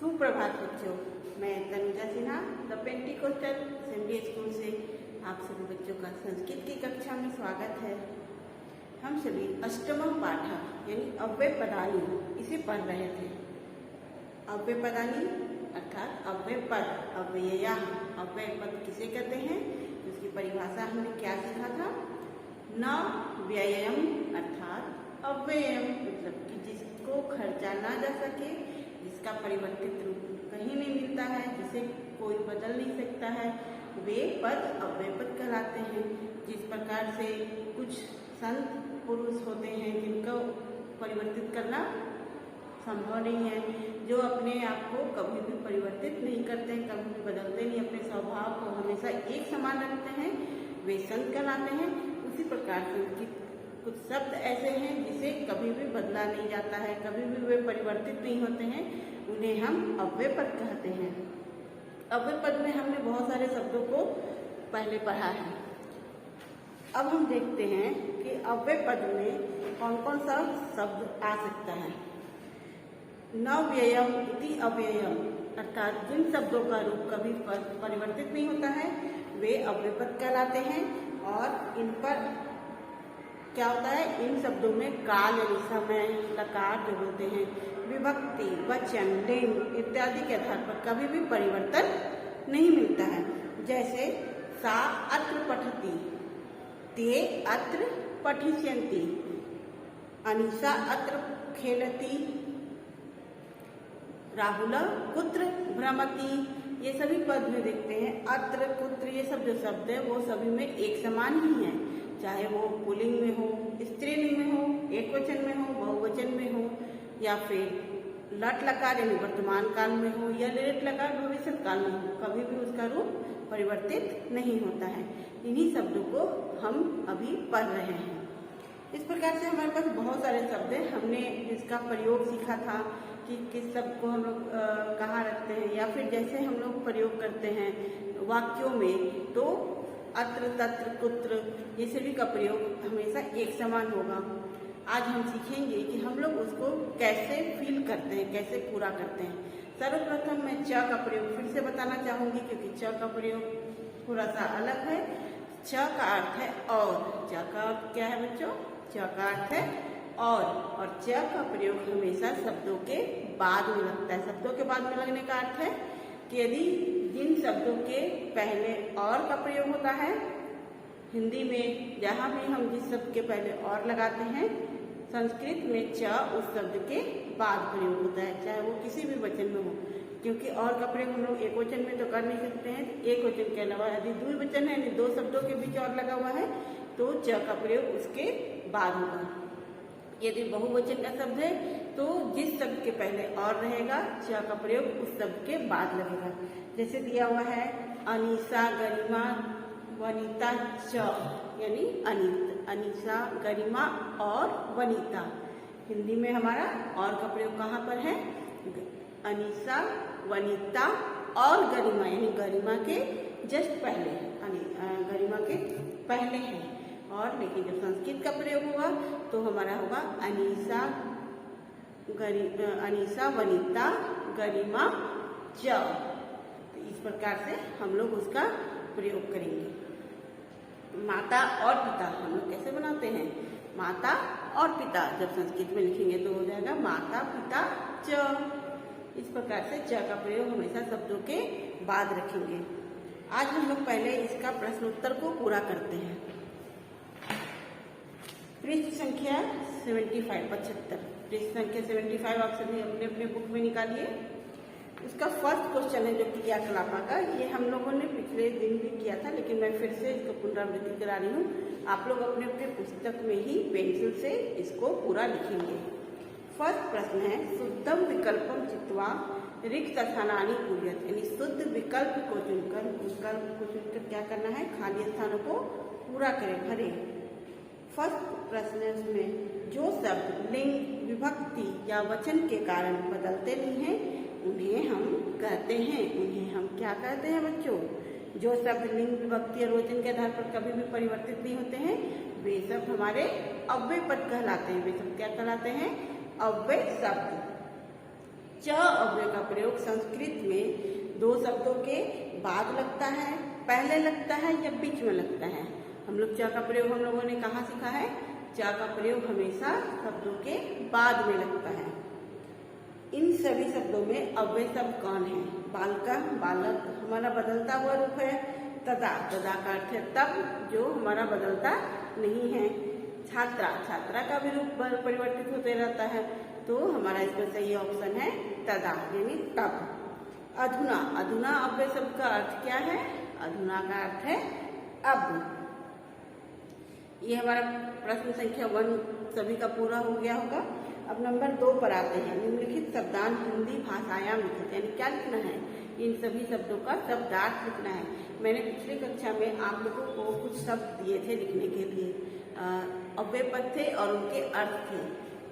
सुप्रभात बच्चों, मैं Tanuja Sinha the Pentecostal assembly school से आप सभी बच्चों का संस्कृत की कक्षा में स्वागत है। हम सभी अष्टम पाठ यानी अव्यय पदानी इसे पढ़ रहे थे। अव्यय पदानी अर्थात अव्यय पद, अव्यया। अव्यय पद किसे कहते हैं, उसकी परिभाषा हमने क्या सीखा था। न व्ययम अर्थात अव्ययम, मतलब कि जिसको खर्चा ना जा सके, जिसका परिवर्तित रूप कहीं नहीं मिलता है, जिसे कोई बदल नहीं सकता है, वे पद अव्यय पद कहलाते हैं। जिस प्रकार से कुछ संत पुरुष होते हैं जिनको परिवर्तित करना संभव नहीं है, जो अपने आप को कभी भी परिवर्तित नहीं करते हैं, कभी भी बदलते नहीं, अपने स्वभाव को हमेशा एक समान रखते हैं, वे संत कहलाते हैं। उसी प्रकार से कुछ शब्द ऐसे हैं जिसे कभी भी बदला नहीं जाता है, कभी भी वे परिवर्तित नहीं होते हैं, उन्हें हम अव्यय पद कहते हैं। अव्यय पद में हमने बहुत सारे शब्दों को पहले पढ़ा है। अब हम देखते हैं कि अव्यय पद में कौन कौन सा शब्द आ सकता है। न व्ययम इति अव्ययम अर्थात जिन शब्दों का रूप कभी परिवर्तित नहीं होता है वे अव्यय पद कहलाते हैं। और इन पर क्या होता है, इन शब्दों में काल यानी समय, लकार जो होते हैं, विभक्ति, वचन, लिंग इत्यादि के आधार पर कभी भी परिवर्तन नहीं मिलता है। जैसे सा अत्र पठति, ते अत्र पठिष्यन्ति, अनिशा अत्र खेलति, राहुल कुत्र भ्रमति। ये सभी पद में देखते हैं अत्र, कुत्र, ये सब जो शब्द है वो सभी में एक समान ही है, चाहे वो पुल्लिंग में हो, स्त्रीलिंग में हो, एक वचन में हो, बहुवचन में हो, या फिर लट लकार यानी वर्तमान काल में हो, या लेट लकार भविष्य काल में हो, कभी भी उसका रूप परिवर्तित नहीं होता है। इन्हीं शब्दों को हम अभी पढ़ रहे हैं। इस प्रकार से हमारे पास बहुत सारे शब्द हैं। हमने इसका प्रयोग सीखा था कि किस शब्द को हम लोग कहाँ रखते हैं, या फिर जैसे हम लोग प्रयोग करते हैं वाक्यों में, तो अत्र, तत्र, कुत्र, ये सभी का प्रयोग हमेशा एक समान होगा। आज हम सीखेंगे कि हम लोग उसको कैसे फील करते हैं, कैसे पूरा करते हैं। सर्वप्रथम मैं च का प्रयोग फिर से बताना चाहूँगी, क्योंकि च का प्रयोग थोड़ा सा अलग है। च का अर्थ है और, च का अर्थ क्या है बच्चों, च का अर्थ है और च का प्रयोग हमेशा शब्दों के बाद में लगता है। शब्दों के बाद में लगने का अर्थ है कि यदि जिन शब्दों के पहले और का प्रयोग होता है, हिंदी में जहाँ भी हम जिस शब्द के पहले और लगाते हैं, संस्कृत में च उस शब्द के बाद प्रयोग होता है, चाहे वो किसी भी वचन में हो। क्योंकि और का प्रयोग हम लोग एक वचन में तो कर नहीं सकते हैं, एक वचन के अलावा यदि द्विवचन है, दो शब्दों के बीच और लगा हुआ है, तो च का प्रयोग उसके बाद होगा। यदि बहुवचन का शब्द है तो जिस शब्द के पहले और रहेगा, च का प्रयोग उस शब्द के बाद लगेगा। जैसे दिया हुआ है अनीसा, गरिमा, वनिता च, यानी अनित, अनीसा, गरिमा और वनिता। हिंदी में हमारा और का प्रयोग कहाँ पर है, अनीसा, वनिता और गरिमा, यानी गरिमा के जस्ट पहले, गरिमा के पहले है। और लेकिन जब संस्कृत का प्रयोग होगा तो हमारा होगा अनीसा, अनीसा, वनिता, गरिमा, च। तो इस प्रकार से हम लोग उसका प्रयोग करेंगे। माता और पिता हम लोग कैसे बनाते हैं, माता और पिता, जब संस्कृत में लिखेंगे तो हो जाएगा माता पिता च। इस प्रकार से च का प्रयोग हमेशा शब्दों के बाद रखेंगे। आज हम लोग पहले इसका प्रश्न उत्तर को पूरा करते हैं। पृष्ठ संख्या 75, पृष्ठ संख्या 75 आप सभी अपने अपने बुक में निकालिए। उसका फर्स्ट क्वेश्चन है जो क्रियाकलाप का, ये हम लोगों ने पिछले दिन भी किया था, लेकिन मैं फिर से इसको पुनरावृत्ति करा रही हूँ। आप लोग अपने अपने पुस्तक में ही पेंसिल से इसको पूरा लिखेंगे। फर्स्ट प्रश्न है शुद्धम विकल्पम चित्वा रिक्त स्थानानि पूर्यत, यानी शुद्ध विकल्प को चुनकर, विकल्प को चुनकर क्या करना है, खाली स्थानों को पूरा करें, भरे। फर्स्ट प्रश्न है उसमें जो शब्द लिंग, विभक्ति या वचन के कारण बदलते नहीं हैं उन्हें हम कहते हैं, उन्हें हम क्या कहते हैं बच्चों, जो शब्द लिंग, विभक्ति और वचन के आधार पर कभी भी परिवर्तित नहीं होते हैं वे शब्द हमारे अव्यय पद कहलाते हैं। वे शब्द क्या कहलाते हैं, अव्यय शब्द। च अव्यय का प्रयोग संस्कृत में दो शब्दों के बाद लगता है, पहले लगता है या बीच में लगता है। हम लोग च का प्रयोग हम लोगों ने कहाँ सीखा है? च का प्रयोग हमेशा शब्दों के बाद में लगता है। इन सभी शब्दों में अव्यय शब्द कौन है? बालका, बालक हमारा बदलता हुआ रूप है। तदा, तदा का अर्थ है तब, जो हमारा बदलता नहीं है। छात्रा, छात्रा का भी रूप परिवर्तित होते रहता है, तो हमारा इसमें सही ऑप्शन है तदा यानी तब। अधुना, अधुना अव्यय शब्द का अर्थ क्या है? अधुना का अर्थ है अब। ये हमारा प्रश्न संख्या 1 सभी का पूरा हो गया होगा। अब नंबर 2 पर आते हैं। निम्नलिखित शब्दांश हिंदी भाषायाम लिखित, यानी क्या लिखना है? इन सभी शब्दों का शब्दार्थ लिखना है। मैंने पिछली कक्षा में आप लोगों को कुछ शब्द दिए थे लिखने के लिए, अव्यय पद थे और उनके अर्थ थे।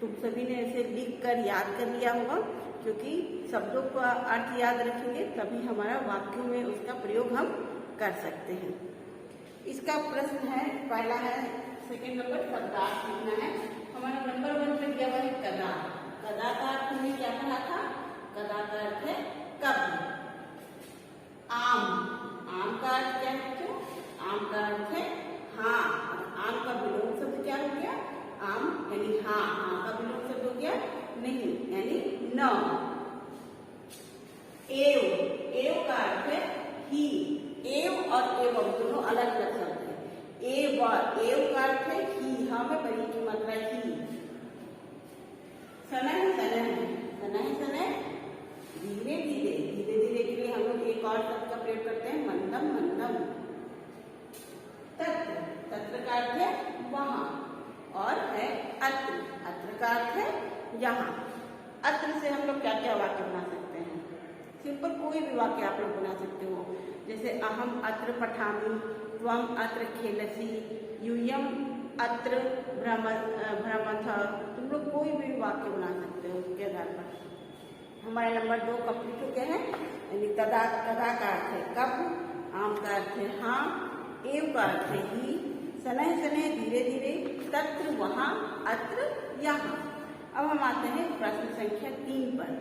तुम सभी ने इसे लिख कर याद कर लिया होगा, क्योंकि शब्दों का अर्थ याद रखेंगे तभी हमारा वाक्यों में उसका प्रयोग हम कर सकते हैं। इसका प्रश्न है, पहला है सेकंड नंबर शब्दार्थ लिखना है। हमारा नंबर 1 पे दिया हुआ है कदा। कदा का अर्थ हमने क्या पढ़ा था? कदा का अर्थ है कब। आम, आम का अर्थ क्या है बच्चों? आम का अर्थ है हाँ। आम का विलोम शब्द क्या हो गया? आम यानी हाँ। आम का विलोम शब्द हो गया नहीं यानी न। एव, एव का अर्थ है ही। एव और एवं दोनों अलग अलग शब्द है। एव का अर्थ है ही, हाँ में बड़ी की मात्रा ही। सनह, सनह, सनह, सनह धीरे धीरे, धीरे धीरे के लिए हम लोग एक और शब्द का प्रयोग करते हैं मंदम, मंदम। तत्र, तत्र का अर्थ है वहां और है अत्र, अत्र का अर्थ है यहाँ। अत्र से हम लोग क्या क्या वाक्य बना सकते हैं? सिंपल कोई भी वाक्य आप लोग बना सकते हो, जैसे अहम अत्र पठामि, त्वम अत्र खेलसी, यूयम अत्र भ्रमथ। तुम लोग कोई भी वाक्य बना सकते हो उसके आधार पर। हमारे नंबर 2 कंप्लीट हो गया है। यानी तदा, तदा का अर्थ है कब, आम का अर्थ है हाँ, एव का अर्थ है ही, सनह सनह धीरे धीरे, तत्र वहां, अत्र यहाँ। अब हम आते हैं प्रश्न संख्या 3 पर।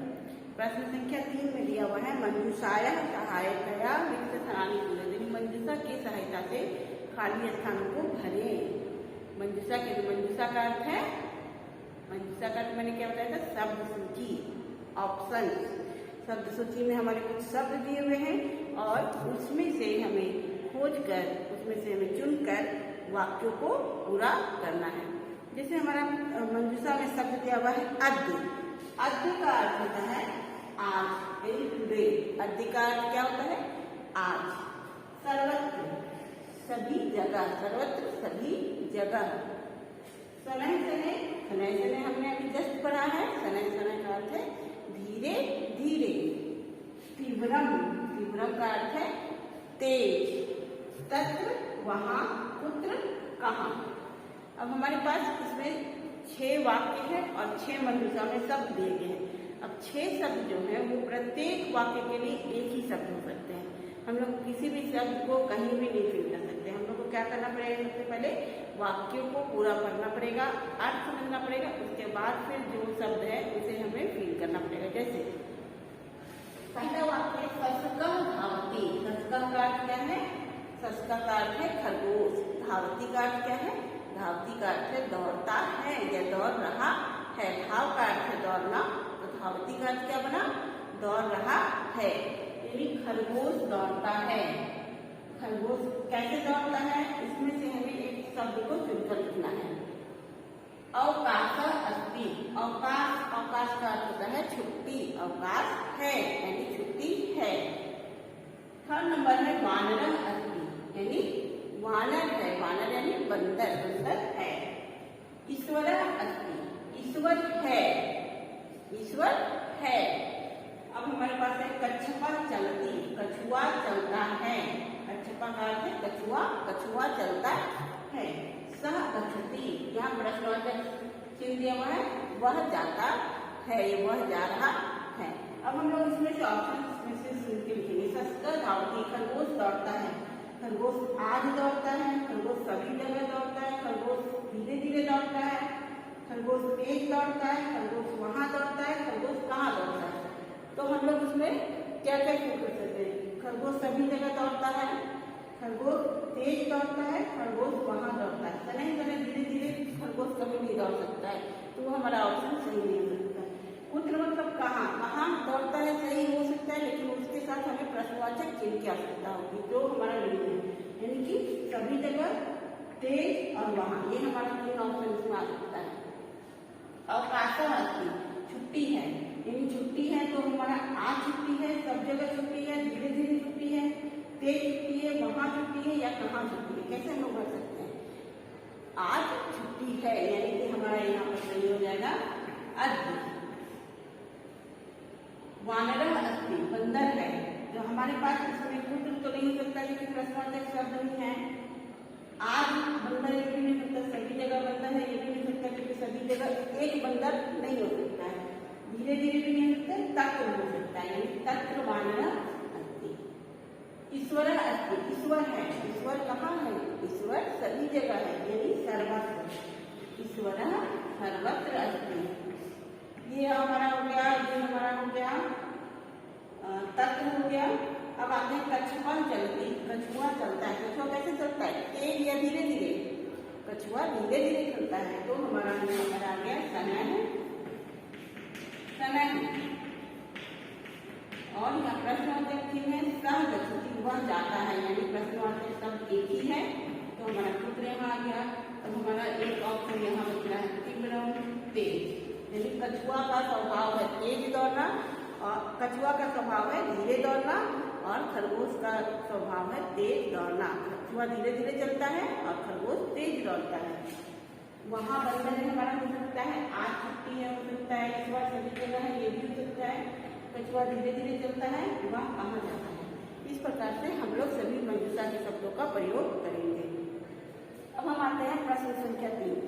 प्रश्न संख्या 3 में दिया हुआ है मंजूषाया सहायतया रिक्त स्थानानि पूरयतु। मंजूषा की सहायता से खाली स्थानों को भरे। मंजूषा के, मंजूषा का अर्थ है, मंजूषा का अर्थ मैंने क्या बताया था? शब्द सूची, ऑप्शन। शब्द सूची में हमारे कुछ शब्द दिए हुए हैं और उसमें से हमें खोज कर, उसमें से हमें चुनकर वाक्यों को पूरा करना है। जैसे हमारा मंजूषा में शब्द दिया हुआ है अद्य। अद्य का अर्थ होता है आज, यानी टुडे। अद्य का अर्थ क्या होता है? आज। सर्वत्र, सभी जगह, सर्वत्र सभी जगह। शनैः शनैः, शनैः शनैः हमने अभी जस्ट पढ़ा है। शनैः शनैः का अर्थ है धीरे धीरे। तीव्रम, तीव्रम का अर्थ है तेज। तत्र वहां, कुत्र कहाँ। अब हमारे पास इसमें 6 वाक्य है और 6 मंजूषा में शब्द दिए गए हैं। अब 6 शब्द जो है वो प्रत्येक वाक्य के लिए एक ही शब्द हो सकते हैं। हम लोग किसी भी शब्द को कहीं भी नहीं फिल कर सकते। हम लोग को क्या करना पड़ेगा? सबसे पहले वाक्यों को पूरा पढ़ना पड़ेगा, अर्थ समझना पड़ेगा, उसके बाद फिर जो शब्द है उसे हमें फिल करना पड़ेगा। जैसे पहला वाक्य सस्कः धावति। सस्कः का अर्थ क्या है? सस्कः का अर्थ है खरगोश। धावति का अर्थ क्या है? धावति का अर्थ है दौड़ता है या दौड़ रहा है। धाव का अर्थ है दौड़ना, तो धावति का अर्थ क्या बना? दौड़ रहा है, यानी खरगोश दौड़ता है। खरगोश कैसे दौड़ता है? इसमें से हमें एक शब्द को चुनकर लिखना है। अवकाश अस्ति। अवकाश, अवकाश का अर्थ होता है छुट्टी। अवकाश है यानी छुट्टी है। 3rd नंबर है वानरः अस्ति, यानी वानर है। वानर यानी बंदर, बंदर है। ईश्वरः अस्ति, ईश्वर है, ईश्वर है। अब हमारे पास है कच्छपा चलती। कछुआ चलता है। कच्छपा का अर्थ है कछुआ, कछुआ चलता है। सह गच्छति, यहाँ प्रश्नवाचक चिन्ह दिया हुआ है, वह जाता है, वह जा रहा है। अब हम लोग इसमें से ऑप्शन में से सुन के लिखेंगे। सस्कः धावति, खरगोश दौड़ता है। खरगोश आज दौड़ता है, खरगोश सभी जगह दौड़ता है, खरगोश धीरे धीरे दौड़ता है, खरगोश तेज दौड़ता है, खरगोश वहां दौड़ता है, खरगोश कहाँ दौड़ता है। तो हम लोग उसमें क्या क्या शुरू कर सकते हैं। खरगोश सभी जगह दौड़ता है, खरगोश तेज दौड़ता है, खरगोश वहां दौड़ता है। तो नहीं धीरे धीरे खरगोश कभी नहीं दौड़ सकता है, तो वो हमारा ऑप्शन सही नहीं हो सकता। पुत्र मतलब कहाँ कहाँ दौड़ता है, सही हो सकता है, लेकिन उसके साथ हमें प्रश्नवाचक चिन्ह की आवश्यकता होगी, जो हमारा नहीं है, यानी कि सभी जगह, तेज और वहां, ये हमारा 3 ऑप्शन इसमें आ सकता है। अवकाशम अस्ति, छुट्टी है, यानी छुट्टी है तो हमारा आज छुट्टी है, सब जगह छुट्टी है, धीरे धीरे छुट्टी है, तेज छुट्टी है, वहां छुट्टी है या कहाँ छुट्टी है, कैसे हम लोग कर सकते हैं। आज छुट्टी है यानी कि हमारा यहाँ पर सही हो जाएगा अद्य। वानरः अस्ति, बंदर है, जो हमारे पास इसमें पुत्र तो नहीं हो सकता क्योंकि प्रश्नवाचक शब्द नहीं है। आज बंदर ये भी नहीं सकता, सभी जगह बंदर है ये भी नहीं सकता क्योंकि सभी जगह एक बंदर नहीं हो सकता है। धीरे धीरे भी नहीं हो सकता, तत्र हो सकता है, यानी तत्र वानरः अस्ति। ईश्वरः अस्ति, ईश्वर है, ईश्वर कहाँ है, ईश्वर सभी जगह है यानी सर्वत्र। ईश्वरः सर्वत्र अस्ति, ये हमारा हो गया, ये हमारा हो गया तत्व हो गया। अब आगे कछुआ चलती, कछुआ चलता है, कछुआ कैसे चलता है, तेज या धीरे धीरे, कछुआ धीरे धीरे चलता है, तो हमारा यहाँ पर आ गया समय, समय। और यहाँ प्रश्नवाचक चिन्ह है सह गच्छति, वह जाता है, यानी प्रश्नवाचक शब्द एक ही है, तो हमारा पुत्र यहाँ आ गया। अब हमारा एक ऑप्शन यहाँ बच रहा है तीव्रम, तेज, यानी कछुआ का स्वभाव है तेज दौड़ना, और कछुआ का स्वभाव है धीरे दौड़ना, और खरगोश का स्वभाव है तेज दौड़ना। कछुआ धीरे धीरे चलता है और खरगोश तेज दौड़ता है। वहां बंदर हमारा हो सकता है, आज छुट्टी है हो सकता है, इस बार सभी जगह है ये भी हो सकता है, कछुआ धीरे धीरे चलता है, वह कहाँ जाता है। इस प्रकार से हम लोग सभी मंजूषा के शब्दों का प्रयोग करेंगे। अब हम आते हैं प्रश्न संख्या 3,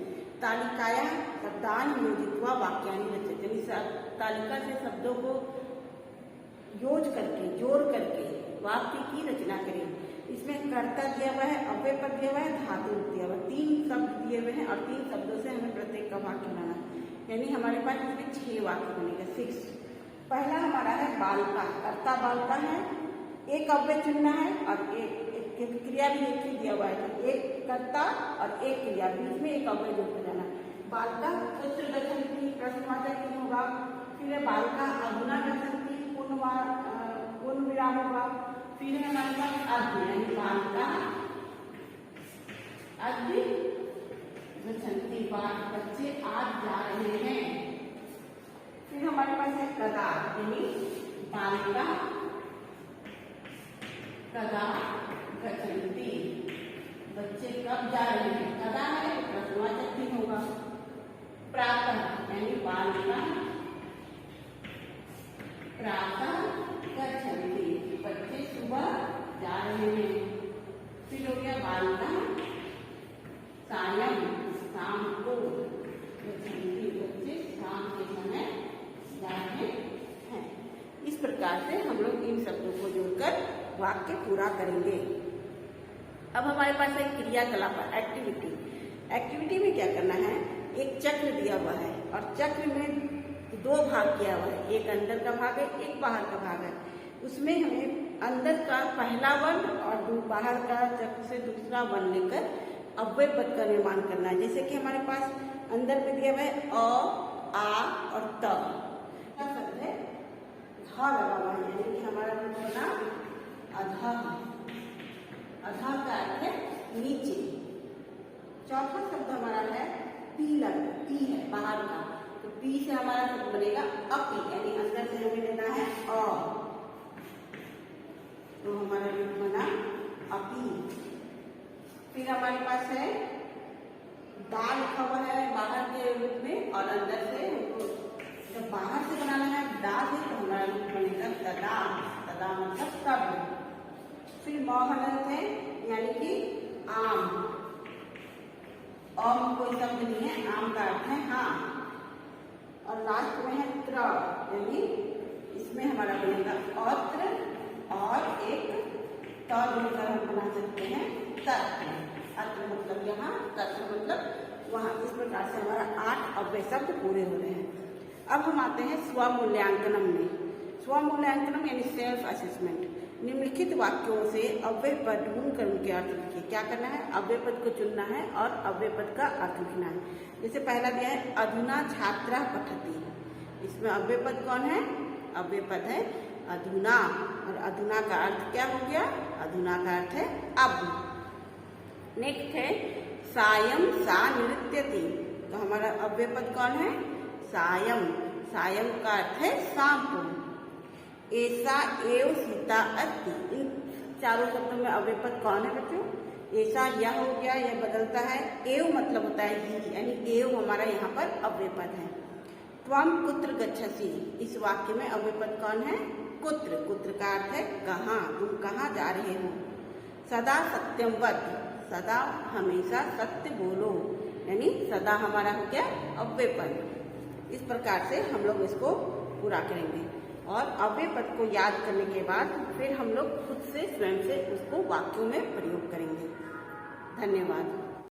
तालिकायां शब्दान योजित्वा वाक्यानि रचयति, तालिका से शब्दों को योज करके, जोड़ करके वाक्य की रचना करें। इसमें कर्ता दिया हुआ है, अव्यय पद दिया हुआ है, धातु दिया हुआ है, 3 शब्द दिए हुए हैं और 3 शब्दों से हमें प्रत्येक का वाक्य बनाना, यानी हमारे पास इसमें 6 वाक्य बनेगा, 6। पहला हमारा है बालका, कर्ता बालका है, एक अव्यय चुनना है और एक क्रिया भी एक ही दिया हुआ है, एक कर्ता और एक क्रिया, बीच में एक अव्यय जोड़ते जाना। बालका पुत्र गच्छन्ति, प्रश्नवाचक चिन्ह होगा, फिर बालका अधुना गच्छन्ति, पूर्ण विराम होगा, फिर हमारे पास अद्य, यानी बालका अद्य गच्छन्ति, बच्चे आज जा रहे हैं। फिर हमारे पास है कदा, यानी बालिका कदा गच्छन्ति, बच्चे कब जा रहे हैं, कदा है तो प्रश्नवाचक चिन्ह होगा। प्रातः यानी बालिका प्रातः गच्छन्ति, बच्चे सुबह जा रहे हैं। फिर हो गया बालिका सायं, शाम को गच्छन्ति, बच्चे शाम के समय जा रहे हैं। इस प्रकार से हम लोग इन शब्दों को जोड़कर वाक्य पूरा करेंगे। अब हमारे पास है क्रियाकलाप, एक्टिविटी। एक्टिविटी में क्या करना है, एक चक्र दिया हुआ है और चक्र में 2 भाग किया हुआ है, एक अंदर का भाग है, एक बाहर का भाग है। उसमें हमें अंदर का पहला वर्ण और बाहर का चक्र से दूसरा वर्ण लेकर अव्यय पद का निर्माण करना है। जैसे कि हमारे पास अंदर में दिया हुआ है अ, आ और त, शब्द है ध लगा हुआ है, यानी कि हमारा बना अधः, अधः का अर्थ है नीचे। चौथा शब्द हमारा है पीलर, पी है बाहर का, तो पी से हमारा शब्द बनेगा अपी, यानी अंदर से हमें लेना है अ, तो हमारा रूप बना अपी। फिर हमारे पास है दा लिखा हुआ है बाहर के रूप में और अंदर से हमको जब बाहर से बनाना है दा से, तो हमारा रूप बनेगा तदा, तदा मतलब तब। फिर मोहनत है यानी कि आम, आम कोई शब्द नहीं है, आम का अर्थ है हाँ। और लास्ट में है त्र, यानी इसमें हमारा बनेगा औत्र और एक त जोड़कर हम बना सकते हैं तत्र। अत्र मतलब यहाँ, तत्र मतलब वहाँ। इस प्रकार से हमारा 8 अव्यय शब्द पूरे हो रहे हैं। अब हम आते हैं स्वमूल्यांकनम में। स्वमूल्यांकन यानी सेल्फ असेसमेंट। निम्नलिखित वाक्यों से अव्यय पद ढूंढ कर उनके अर्थ लिखिए। क्या करना है? अव्यय पद को चुनना है और अव्यय पद का अर्थ लिखना है। जैसे पहला दिया है अधुना छात्रा पठति, इसमें अव्यय पद कौन है? अव्यय पद है अधुना, और अधुना का अर्थ क्या हो गया? अधुना का अर्थ है अब। नेक्स्ट है सायं सा नृत्यति, तो हमारा अव्यय पद कौन है? सायं। सायं का अर्थ है शाम को। ऐसा एव सीता अस्ति, इन चारों शब्दों में अव्यय पद कौन है बच्चों? ऐसा यह हो गया, यह बदलता है। एव मतलब होता है ही, यानी एव हमारा यहाँ पर अव्यय पद है। त्वम कुत्र गच्छसि, इस वाक्य में अव्यय पद कौन है? कुत्र। कुत्र का अर्थ है कहाँ, तुम कहाँ जा रहे हो। सदा सत्यम वद, सदा हमेशा सत्य बोलो, यानी सदा हमारा हो गया अव्यय पद। इस प्रकार से हम लोग इसको पूरा करेंगे और अव्यय पद को याद करने के बाद फिर हम लोग खुद से स्वयं से उसको वाक्यों में प्रयोग करेंगे। धन्यवाद।